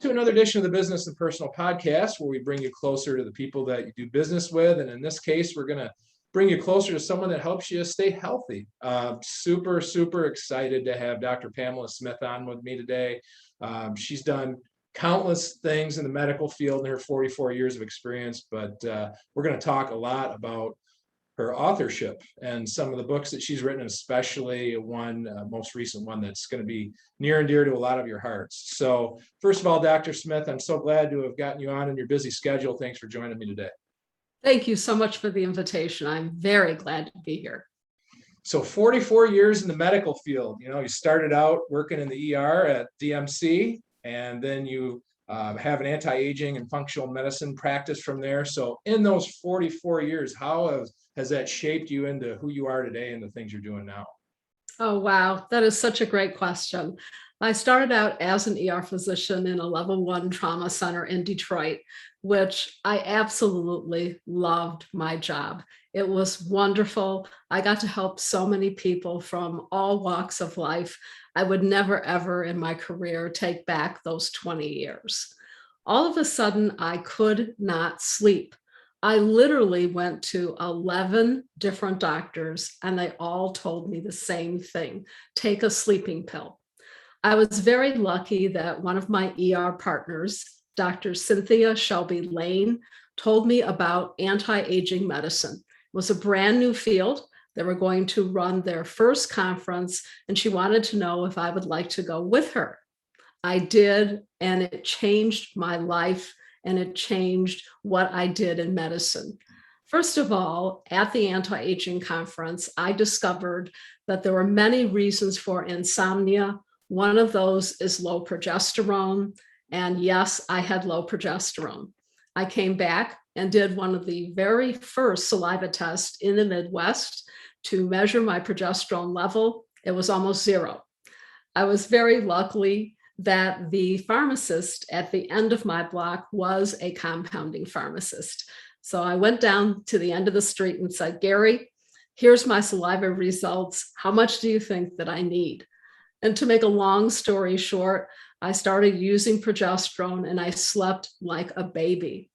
To another edition of the Business and Personal Podcast, where we bring you closer to the people that you do business with. And in this case, we're going to bring you closer to someone that helps you stay healthy. Super excited to have Dr. Pamela Smith on with me today. She's done countless things in the medical field in her 44 years of experience, but we're going to talk a lot about her authorship and some of the books that she's written, especially one most recent one that's going to be near and dear to a lot of your hearts. So first of all, Dr. Smith, I'm so glad to have gotten you on in your busy schedule. Thanks for joining me today. Thank you so much for the invitation. I'm very glad to be here. So 44 years in the medical field. You started out working in the ER at DMC, and then you have an anti-aging and functional medicine practice from there. So in those 44 years, how has that shaped you into who you are today and the things you're doing now? Oh, wow. That is such a great question. I started out as an ER physician in a level 1 trauma center in Detroit, which I absolutely loved my job. It was wonderful. I got to help so many people from all walks of life. I would never, ever in my career take back those 20 years. All of a sudden, I could not sleep. I literally went to 11 different doctors, and they all told me the same thing: take a sleeping pill. I was very lucky that one of my ER partners, Dr. Cynthia Shelby Lane, told me about anti-aging medicine. It was a brand new field. They were going to run their first conference, and she wanted to know if I would like to go with her. I did, and it changed my life, and it changed what I did in medicine. First of all, at the anti-aging conference, I discovered that there were many reasons for insomnia. One of those is low progesterone. And yes, I had low progesterone. I came back and did one of the very first saliva tests in the Midwest to measure my progesterone level. It was almost zero. I was very lucky that the pharmacist at the end of my block was a compounding pharmacist. So I went down to the end of the street and said, "Gary, here's my saliva results. How much do you think that I need?" And to make a long story short, I started using progesterone and I slept like a baby.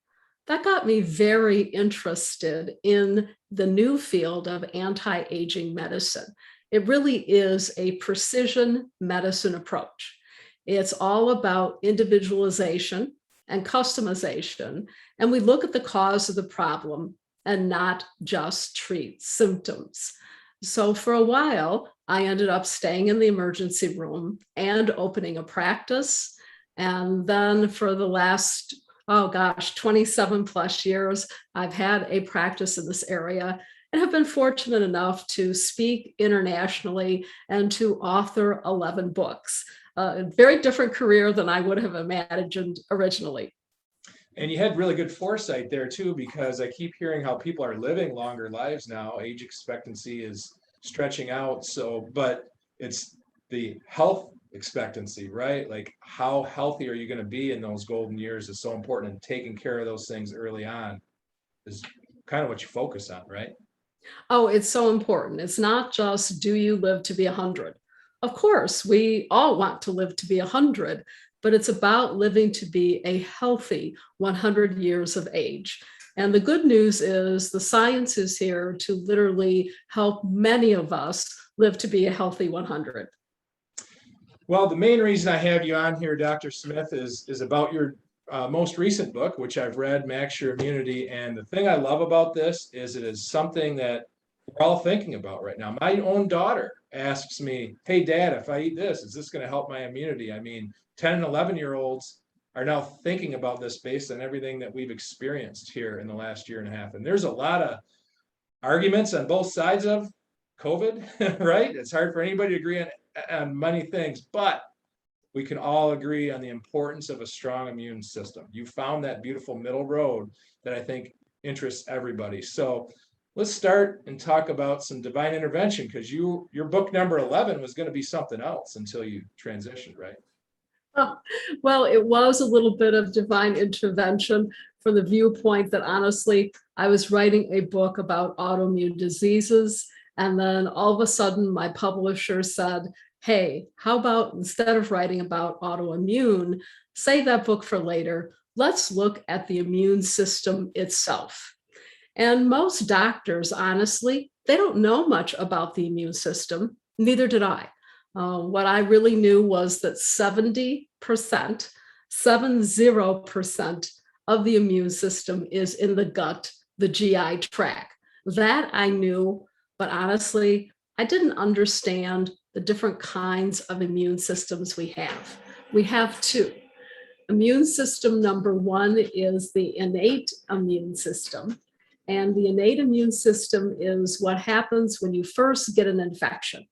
That got me very interested in the new field of anti-aging medicine. It really is a precision medicine approach. It's all about individualization and customization, and we look at the cause of the problem and not just treat symptoms. So for a while, I ended up staying in the emergency room and opening a practice. And then for the last, 27 plus years, I've had a practice in this area and have been fortunate enough to speak internationally and to author 11 books. A very different career than I would have imagined originally. And you had really good foresight there too, because I keep hearing how people are living longer lives now. Age expectancy is stretching out. So, but it's the health expectancy, right? Like how healthy are you going to be in those golden years is so important, and taking care of those things early on is kind of what you focus on, right? Oh, it's so important. It's not just, do you live to be 100? Of course, we all want to live to be 100, but it's about living to be a healthy 100 years of age. And the good news is the science is here to literally help many of us live to be a healthy 100. Well, the main reason I have you on here, Dr. Smith, is about your most recent book, which I've read, Max Your Immunity. And the thing I love about this is it is something that we're all thinking about right now. My own daughter asks me, "Hey, Dad, if I eat this, is this going to help my immunity?" I mean, 10 and 11-year-olds are now thinking about this based on everything that we've experienced here in the last year and a half. And there's a lot of arguments on both sides of COVID, right? It's hard for anybody to agree on many things, but we can all agree on the importance of a strong immune system. You found that beautiful middle road that I think interests everybody. So let's start and talk about some divine intervention, because your book number 11 was going to be something else until you transitioned, right? Oh, well, it was a little bit of divine intervention from the viewpoint that honestly, I was writing a book about autoimmune diseases. And then all of a sudden, my publisher said, hey, how about instead of writing about autoimmune, save that book for later. Let's look at the immune system itself. And most doctors, honestly, they don't know much about the immune system. Neither did I. What I really knew was that 70% of the immune system is in the gut, the GI tract. That I knew, but honestly, I didn't understand the different kinds of immune systems we have. We have two. Immune system number one is the innate immune system. And the innate immune system is what happens when you first get an infection.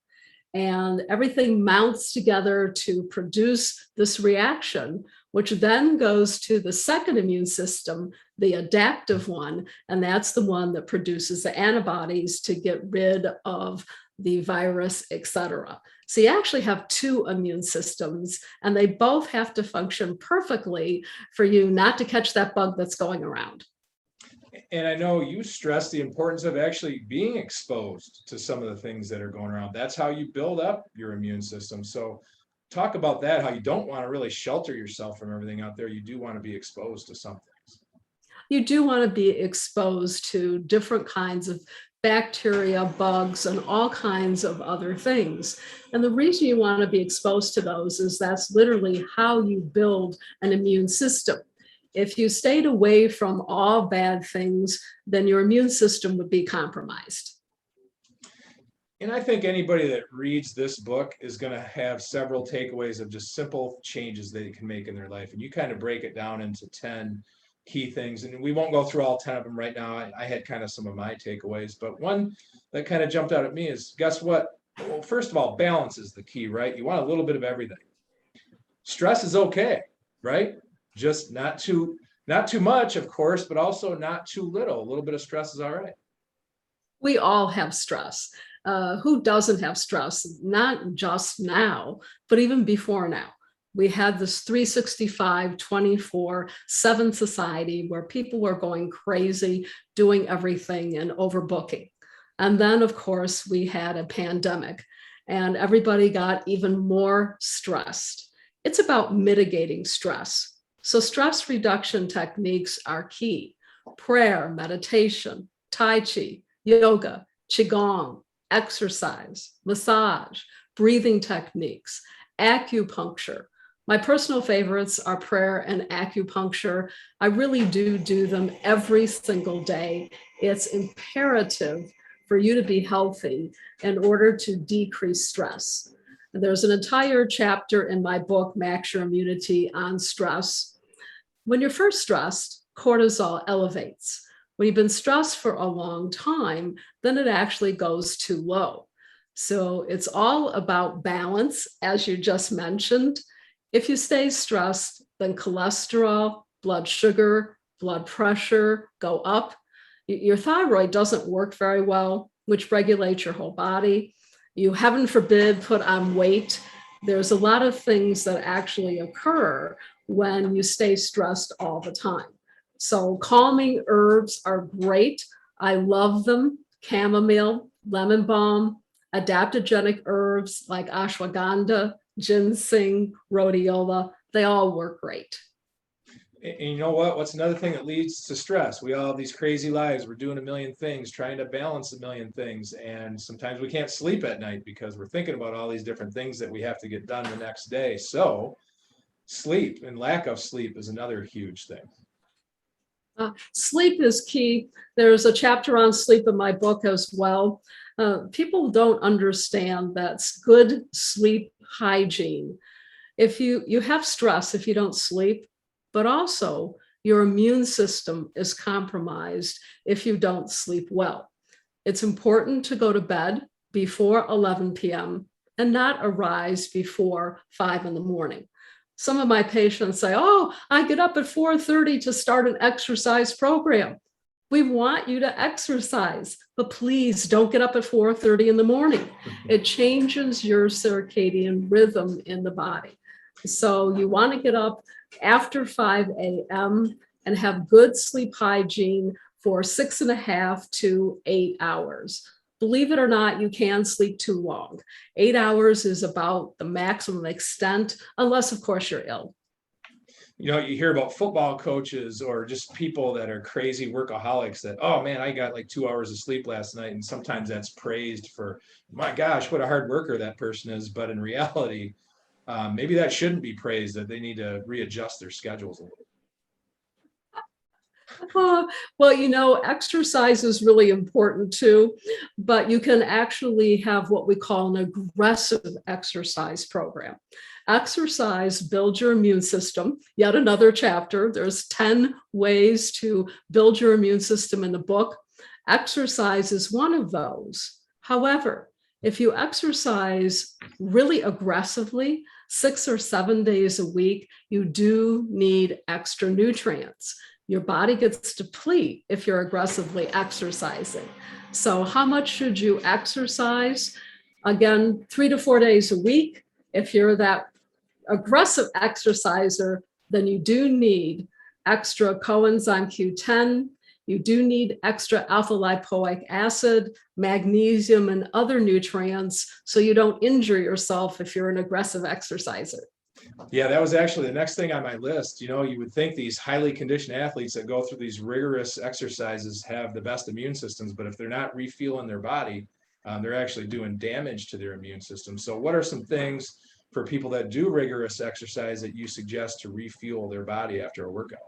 And everything mounts together to produce this reaction, which then goes to the second immune system, the adaptive one. And that's the one that produces the antibodies to get rid of the virus, et cetera. So you actually have two immune systems, and they both have to function perfectly for you not to catch that bug that's going around. And I know you stress the importance of actually being exposed to some of the things that are going around. That's how you build up your immune system. So talk about that, how you don't want to really shelter yourself from everything out there. You do want to be exposed to some things. You do want to be exposed to different kinds of bacteria, bugs, and all kinds of other things. And the reason you want to be exposed to those is that's literally how you build an immune system. If you stayed away from all bad things, then your immune system would be compromised. And I think anybody that reads this book is going to have several takeaways of just simple changes they can make in their life. And you kind of break it down into 10 key things. And we won't go through all 10 of them right now. I had kind of some of my takeaways, but one that kind of jumped out at me is, guess what? Well, first of all, balance is the key, right? You want a little bit of everything. Stress is okay, right? Just not too much, of course, but also not too little. A little bit of stress is all right. We all have stress. Who doesn't have stress? Not just now, but even before now. We had this 365, 24/7 society where people were going crazy, doing everything and overbooking. And then, of course, we had a pandemic and everybody got even more stressed. It's about mitigating stress. So stress reduction techniques are key. Prayer, meditation, Tai Chi, yoga, Qigong, exercise, massage, breathing techniques, acupuncture. My personal favorites are prayer and acupuncture. I really do them every single day. It's imperative for you to be healthy in order to decrease stress. And there's an entire chapter in my book, Max Your Immunity, on stress. When you're first stressed, cortisol elevates. When you've been stressed for a long time, then it actually goes too low. So it's all about balance, as you just mentioned. If you stay stressed, then cholesterol, blood sugar, blood pressure go up. Your thyroid doesn't work very well, which regulates your whole body. You, heaven forbid, put on weight. There's a lot of things that actually occur when you stay stressed all the time. So calming herbs are great. I love them. Chamomile, lemon balm, adaptogenic herbs like ashwagandha, ginseng, rhodiola, they all work great. And you know what? What's another thing that leads to stress? We all have these crazy lives. We're doing a million things, trying to balance a million things. And sometimes we can't sleep at night because we're thinking about all these different things that we have to get done the next day. So sleep and lack of sleep is another huge thing. Sleep is key. There's a chapter on sleep in my book as well. People don't understand that's good sleep hygiene. If you have stress if you don't sleep, but also your immune system is compromised if you don't sleep well. It's important to go to bed before 11 p.m. and not arise before 5 in the morning. Some of my patients say, oh, I get up at 4:30 to start an exercise program. We want you to exercise, but please don't get up at 4:30 in the morning. It changes your circadian rhythm in the body. So you want to get up after 5 a.m. and have good sleep hygiene for 6.5 to 8 hours. believe it or not, you can sleep too long. 8 hours is about the maximum extent, unless, of course, you're ill. You know, you hear about football coaches or just people that are crazy workaholics that, oh man, I got like 2 hours of sleep last night. And sometimes that's praised for, my gosh, what a hard worker that person is. But in reality, maybe that shouldn't be praised, that they need to readjust their schedules a little. Well, exercise is really important too, but you can actually have what we call an aggressive exercise program. Exercise builds your immune system. Yet another chapter. There's 10 ways to build your immune system in the book. Exercise is one of those. However, if you exercise really aggressively, 6 or 7 days a week, you do need extra nutrients. Your body gets depleted if you're aggressively exercising. So how much should you exercise? Again, 3 to 4 days a week. If you're that aggressive exerciser, then you do need extra coenzyme Q10. You do need extra alpha lipoic acid, magnesium, and other nutrients so you don't injure yourself if you're an aggressive exerciser. Yeah, that was actually the next thing on my list. You know, you would think these highly conditioned athletes that go through these rigorous exercises have the best immune systems, but if they're not refueling their body, they're actually doing damage to their immune system. So what are some things for people that do rigorous exercise that you suggest to refuel their body after a workout?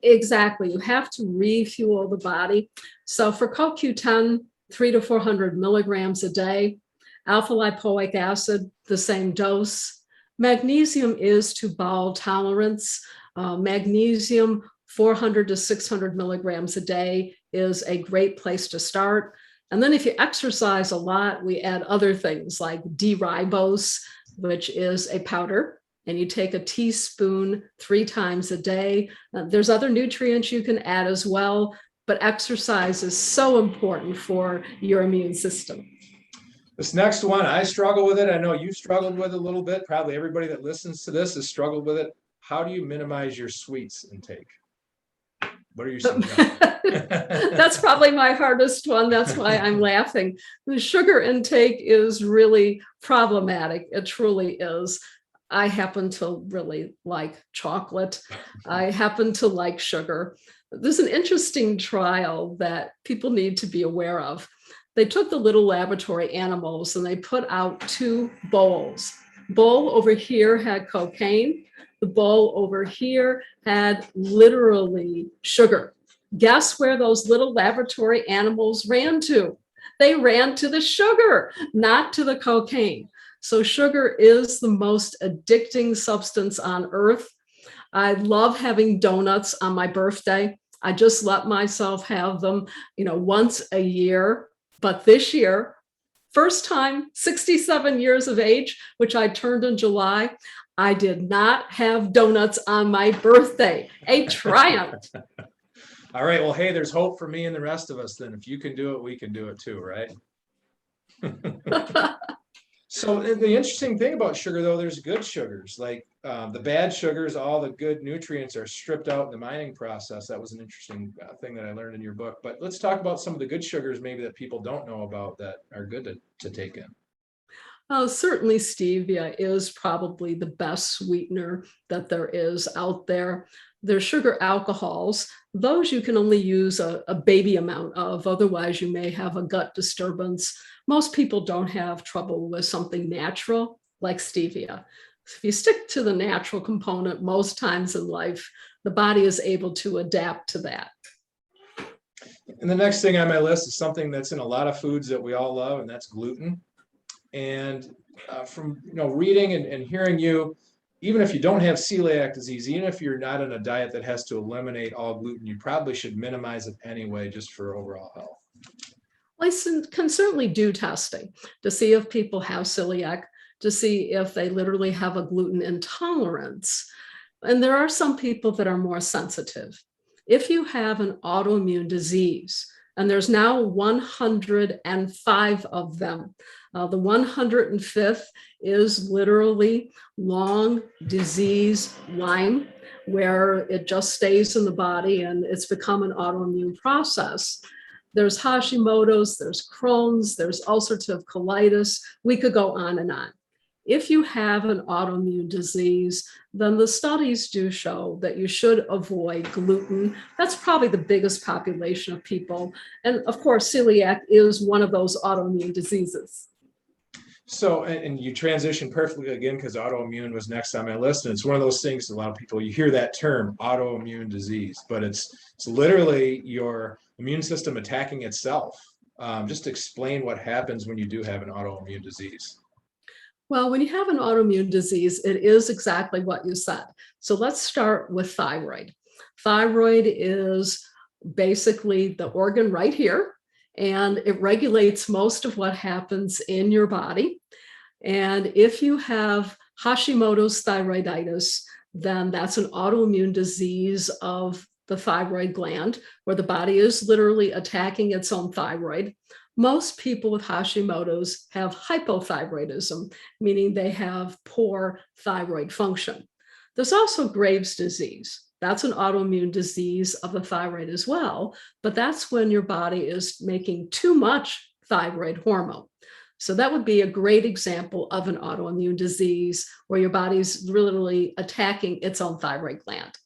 Exactly. You have to refuel the body. So for CoQ10, 300 to 400 milligrams a day. Alpha lipoic acid, the same dose. Magnesium is to bowel tolerance. Magnesium, 400 to 600 milligrams a day is a great place to start. And then if you exercise a lot, we add other things like D-ribose, which is a powder, and you take a teaspoon 3 times a day. There's other nutrients you can add as well, but exercise is so important for your immune system. This next one, I struggle with it. I know you've struggled with it a little bit. Probably everybody that listens to this has struggled with it. How do you minimize your sweets intake? What are your suggestions? That's probably my hardest one. That's why I'm laughing. The sugar intake is really problematic. It truly is. I happen to really like chocolate. I happen to like sugar. There's an interesting trial that people need to be aware of. They took the little laboratory animals and they put out 2 bowls. Bowl over here had cocaine. The bowl over here had literally sugar. Guess where those little laboratory animals ran to? They ran to the sugar, not to the cocaine. So sugar is the most addicting substance on earth. I love having donuts on my birthday. I just let myself have them, once a year. But this year, first time, 67 years of age, which I turned in July, I did not have donuts on my birthday. A triumph. All right. Well, hey, there's hope for me and the rest of us then. If you can do it, we can do it too, right? So the interesting thing about sugar, though, there's good sugars. Like the bad sugars, all the good nutrients are stripped out in the mining process. That was an interesting thing that I learned in your book. But let's talk about some of the good sugars maybe that people don't know about that are good to take in. Certainly stevia is probably the best sweetener that there is out there. There's sugar alcohols. Those you can only use a baby amount of, otherwise you may have a gut disturbance. Most people don't have trouble with something natural like stevia. If you stick to the natural component most times in life, the body is able to adapt to that. And the next thing on my list is something that's in a lot of foods that we all love, and that's gluten. And from reading and hearing you, even if you don't have celiac disease, even if you're not on a diet that has to eliminate all gluten, you probably should minimize it anyway, just for overall health. I can certainly do testing to see if people have celiac, to see if they literally have a gluten intolerance. And there are some people that are more sensitive. If you have an autoimmune disease, and there's now 105 of them, the 105th is literally long disease Lyme, where it just stays in the body and it's become an autoimmune process. There's Hashimoto's, there's Crohn's, there's ulcerative colitis. We could go on and on. If you have an autoimmune disease, then the studies do show that you should avoid gluten. That's probably the biggest population of people. And of course, celiac is one of those autoimmune diseases. So, and you transition perfectly again, because autoimmune was next on my list. And it's one of those things, a lot of people, you hear that term, autoimmune disease, but it's literally your immune system attacking itself. Just explain what happens when you do have an autoimmune disease. Well, when you have an autoimmune disease, it is exactly what you said. So let's start with thyroid. Thyroid is basically the organ right here, and it regulates most of what happens in your body. And if you have Hashimoto's thyroiditis, then that's an autoimmune disease of the thyroid gland, where the body is literally attacking its own thyroid. Most people with Hashimoto's have hypothyroidism, meaning they have poor thyroid function. There's also Graves' disease. That's an autoimmune disease of the thyroid as well, but that's when your body is making too much thyroid hormone. So that would be a great example of an autoimmune disease where your body's literally attacking its own thyroid gland.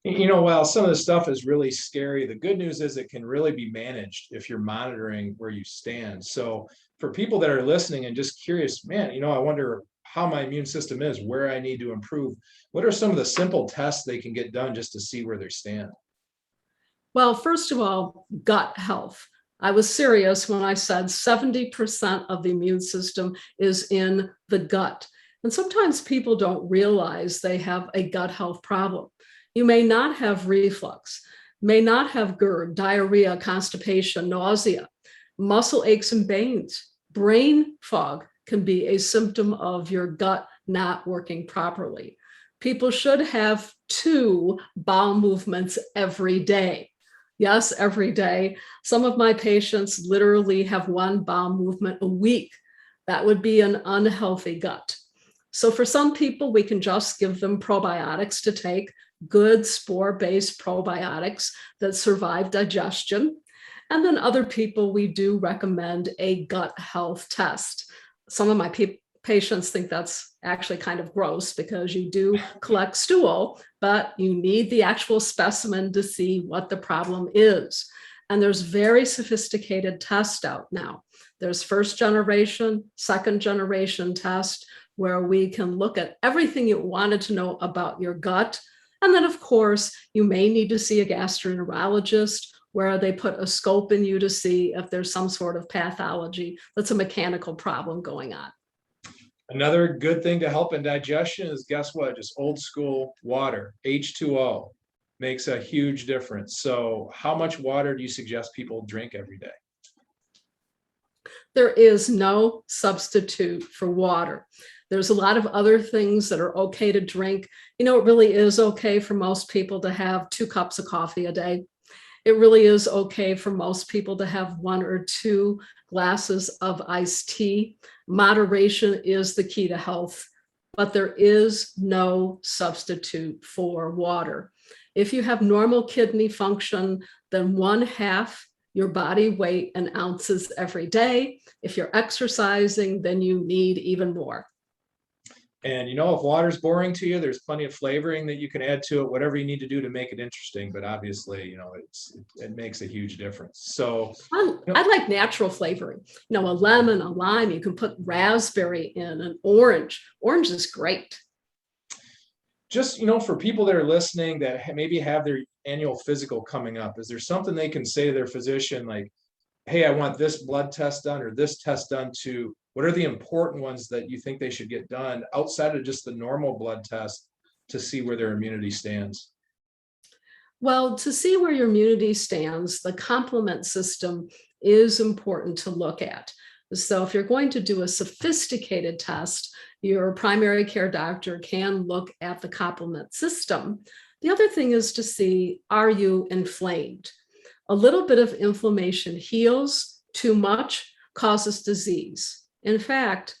While some of this stuff is really scary, the good news is it can really be managed if you're monitoring where you stand. So for people that are listening and just curious, man, I wonder how my immune system is, where I need to improve. What are some of the simple tests they can get done just to see where they stand? Well, first of all, gut health. I was serious when I said 70% of the immune system is in the gut. And sometimes people don't realize they have a gut health problem. You may not have reflux, may not have GERD, diarrhea, constipation, nausea, muscle aches and pains. Brain fog can be a symptom of your gut not working properly. People should have 2 bowel movements every day. Yes, every day. Some of my patients literally have 1 bowel movement a week. That would be an unhealthy gut. So for some people, we can just give them probiotics to take, good spore-based probiotics that survive digestion. And then other people, we do recommend a gut health test. Some of my patients think that's actually kind of gross because you do collect stool, but you need the actual specimen to see what the problem is. And there's very sophisticated tests out now. There's first generation, second generation test, where we can look at everything you wanted to know about your gut. And then, of course, you may need to see a gastroenterologist, where they put a scope in you to see if there's some sort of pathology that's a mechanical problem going on. Another good thing to help in digestion is, guess what? Just old school water, H2O, makes a huge difference. So how much water do you suggest people drink every day? There is no substitute for water. There's a lot of other things that are okay to drink. It really is okay for most people to have 2 cups of coffee a day. It really is okay for most people to have 1 or 2 glasses of iced tea. Moderation is the key to health, but there is no substitute for water. If you have normal kidney function, then 1/2 your body weight in ounces every day. If you're exercising, then you need even more. And if water's boring to you, there's plenty of flavoring that you can add to it, whatever you need to do to make it interesting. But obviously, it makes a huge difference. So I like natural flavoring. A lemon, a lime, you can put raspberry in, an orange. Orange is great. Just, for people that are listening that maybe have their annual physical coming up, is there something they can say to their physician, like, hey, I want this blood test done or this test done to, what are the important ones that you think they should get done outside of just the normal blood test to see where their immunity stands? Well, to see where your immunity stands, the complement system is important to look at. So if you're going to do a sophisticated test, your primary care doctor can look at the complement system. The other thing is to see, are you inflamed? A little bit of inflammation heals, too much causes disease. In fact,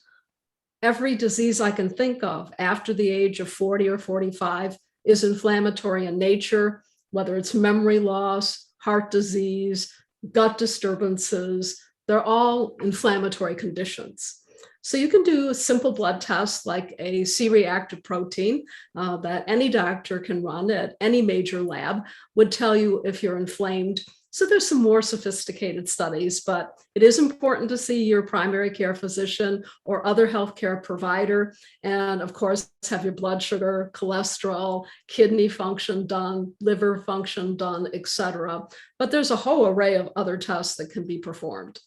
every disease I can think of after the age of 40 or 45 is inflammatory in nature, whether it's memory loss, heart disease, gut disturbances. They're all inflammatory conditions. So you can do a simple blood test like a C-reactive protein that any doctor can run at any major lab, would tell you if you're inflamed. So there's some more sophisticated studies, but it is important to see your primary care physician or other healthcare provider. And of course, have your blood sugar, cholesterol, kidney function done, liver function done, etc. But there's a whole array of other tests that can be performed.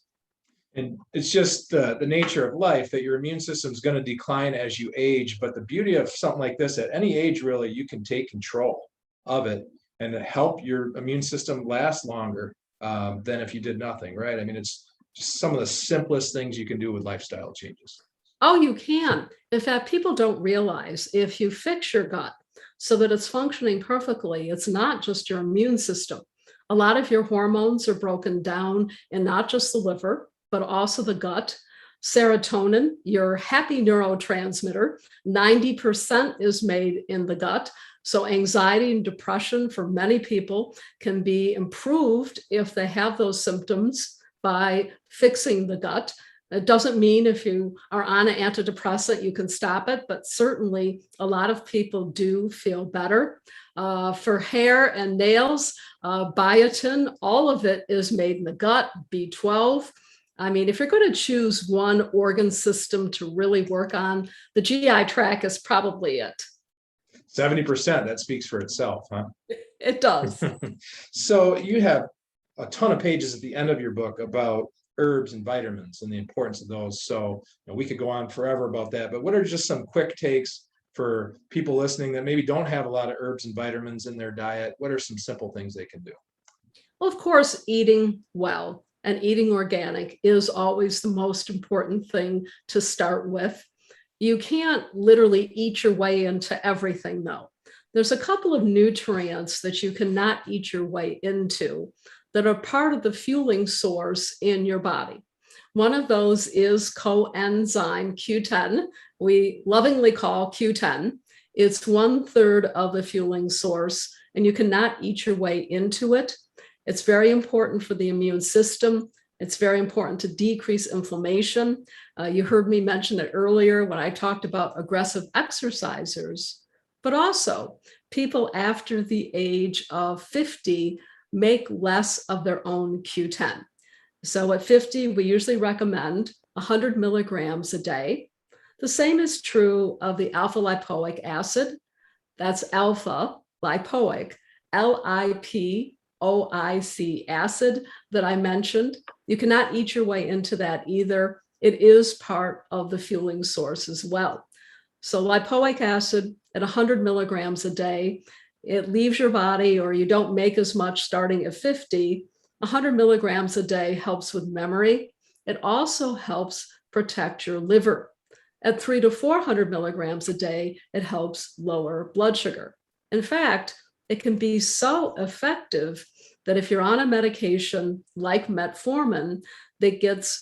And it's just the nature of life that your immune system is going to decline as you age. But the beauty of something like this, at any age, really, you can take control of it and help your immune system last longer than if you did nothing, right? I mean, it's just some of the simplest things you can do with lifestyle changes. Oh, you can. In fact, people don't realize if you fix your gut so that it's functioning perfectly, it's not just your immune system. A lot of your hormones are broken down in not just the liver, but also the gut. Serotonin, your happy neurotransmitter, 90% is made in the gut. So anxiety and depression for many people can be improved if they have those symptoms by fixing the gut. It doesn't mean if you are on an antidepressant, you can stop it, but certainly a lot of people do feel better. For hair and nails, biotin, all of it is made in the gut, B12. I mean, if you're going to choose one organ system to really work on, the GI tract is probably it. 70%, that speaks for itself, huh? It does. So you have a ton of pages at the end of your book about herbs and vitamins and the importance of those. So we could go on forever about that, but what are just some quick takes for people listening that maybe don't have a lot of herbs and vitamins in their diet? What are some simple things they can do? Well, of course, eating well and eating organic is always the most important thing to start with. You can't literally eat your way into everything, though. There's a couple of nutrients that you cannot eat your way into that are part of the fueling source in your body. One of those is coenzyme Q10. We lovingly call Q10. It's 1/3 of the fueling source, and you cannot eat your way into it. It's very important for the immune system. It's very important to decrease inflammation. You heard me mention it earlier when I talked about aggressive exercisers, but also people after the age of 50 make less of their own Q10. So at 50, we usually recommend 100 milligrams a day. The same is true of the alpha lipoic acid. That's alpha lipoic, LIPOIC acid that I mentioned. You cannot eat your way into that either. It is part of the fueling source as well. So lipoic acid at 100 milligrams a day, it leaves your body, or you don't make as much starting at 50. 100 milligrams a day helps with memory. It also helps protect your liver. At 300 to 400 milligrams a day, it helps lower blood sugar. In fact, it can be so effective that if you're on a medication like metformin that gets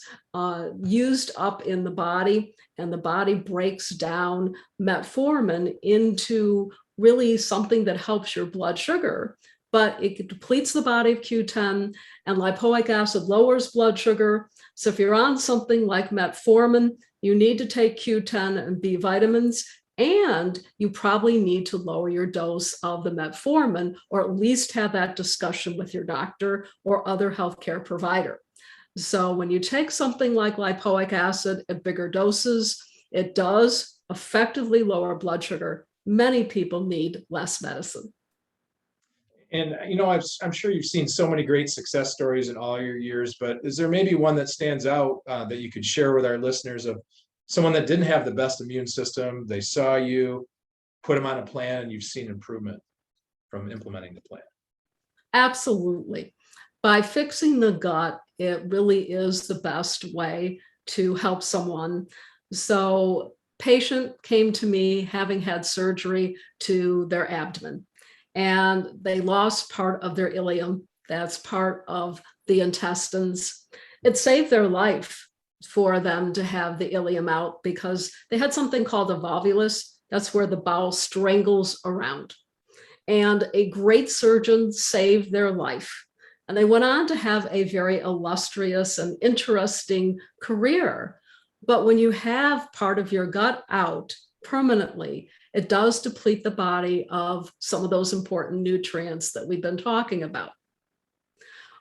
used up in the body, and the body breaks down metformin into really something that helps your blood sugar, but it depletes the body of Q10, and lipoic acid lowers blood sugar. So if you're on something like metformin, you need to take Q10 and B vitamins, and you probably need to lower your dose of the metformin, or at least have that discussion with your doctor or other healthcare provider. So when you take something like lipoic acid at bigger doses, it does effectively lower blood sugar. Many people need less medicine. And I'm sure you've seen so many great success stories in all your years, but is there maybe one that stands out that you could share with our listeners of someone that didn't have the best immune system? They saw you, put them on a plan, and you've seen improvement from implementing the plan. Absolutely. By fixing the gut, it really is the best way to help someone. So patient came to me having had surgery to their abdomen, and they lost part of their ileum. That's part of the intestines. It saved their life for them to have the ileum out because they had something called a volvulus. That's where the bowel strangles around. And a great surgeon saved their life. And they went on to have a very illustrious and interesting career. But when you have part of your gut out permanently, it does deplete the body of some of those important nutrients that we've been talking about.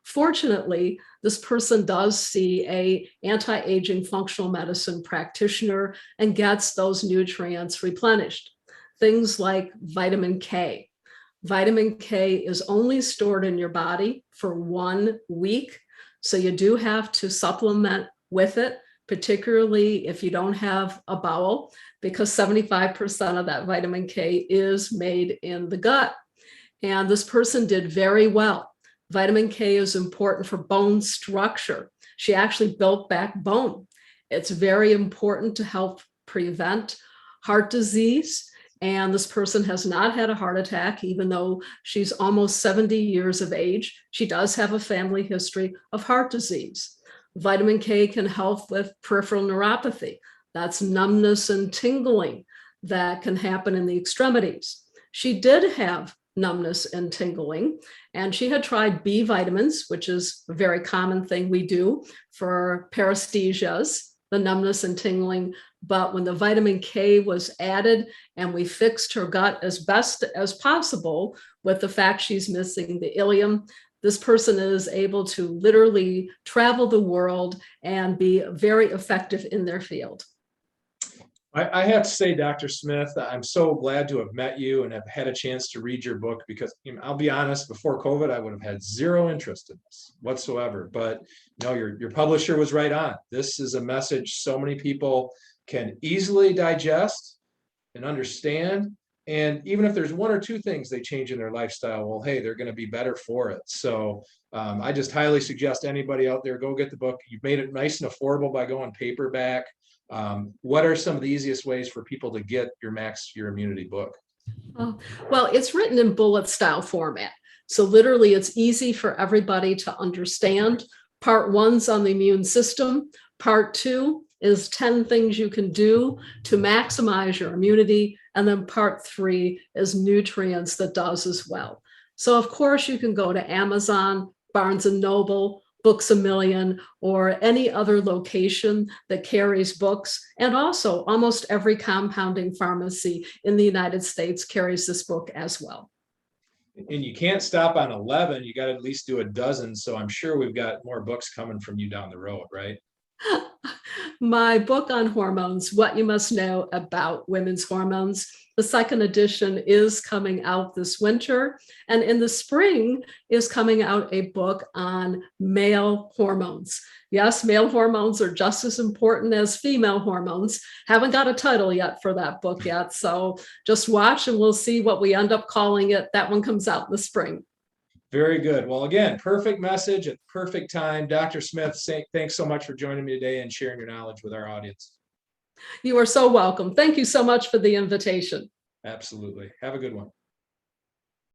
Fortunately, this person does see an anti-aging functional medicine practitioner and gets those nutrients replenished. Things like vitamin K. Vitamin K is only stored in your body for 1 week, so you do have to supplement with it, particularly if you don't have a bowel, because 75% of that vitamin K is made in the gut. And this person did very well. Vitamin K is important for bone structure. She actually built back bone. It's very important to help prevent heart disease. And this person has not had a heart attack, even though she's almost 70 years of age. She does have a family history of heart disease. Vitamin K can help with peripheral neuropathy. That's numbness and tingling that can happen in the extremities. She did have numbness and tingling, and she had tried B vitamins, which is a very common thing we do for paresthesias, the numbness and tingling. But when the vitamin K was added and we fixed her gut as best as possible with the fact she's missing the ileum, this person is able to literally travel the world and be very effective in their field. I have to say, Dr. Smith, I'm so glad to have met you and have had a chance to read your book, because I'll be honest, before COVID, I would have had zero interest in this whatsoever. But your publisher was right on. This is a message so many people can easily digest and understand. And even if there's 1 or 2 things they change in their lifestyle, well, hey, they're going to be better for it. So I just highly suggest anybody out there, go get the book. You've made it nice and affordable by going paperback. What are some of the easiest ways for people to get your Max Your Immunity book? Well, it's written in bullet style format. So literally it's easy for everybody to understand. Part 1's on the immune system. Part 2 is 10 things you can do to maximize your immunity. And then part 3 is nutrients that does as well. So of course you can go to Amazon, Barnes and Noble, Books A Million, or any other location that carries books. And also almost every compounding pharmacy in the United States carries this book as well. And you can't stop on 11. You got to at least do a dozen. So I'm sure we've got more books coming from you down the road, right? My book on hormones, What You Must Know About Women's Hormones, the 2nd edition is coming out this winter. And in the spring is coming out a book on male hormones. Yes, male hormones are just as important as female hormones. Haven't got a title yet for that book yet. So just watch and we'll see what we end up calling it. That one comes out in the spring. Very good. Well, again, perfect message at perfect time. Dr. Smith, thanks so much for joining me today and sharing your knowledge with our audience. You are so welcome. Thank you so much for the invitation. Absolutely. Have a good one.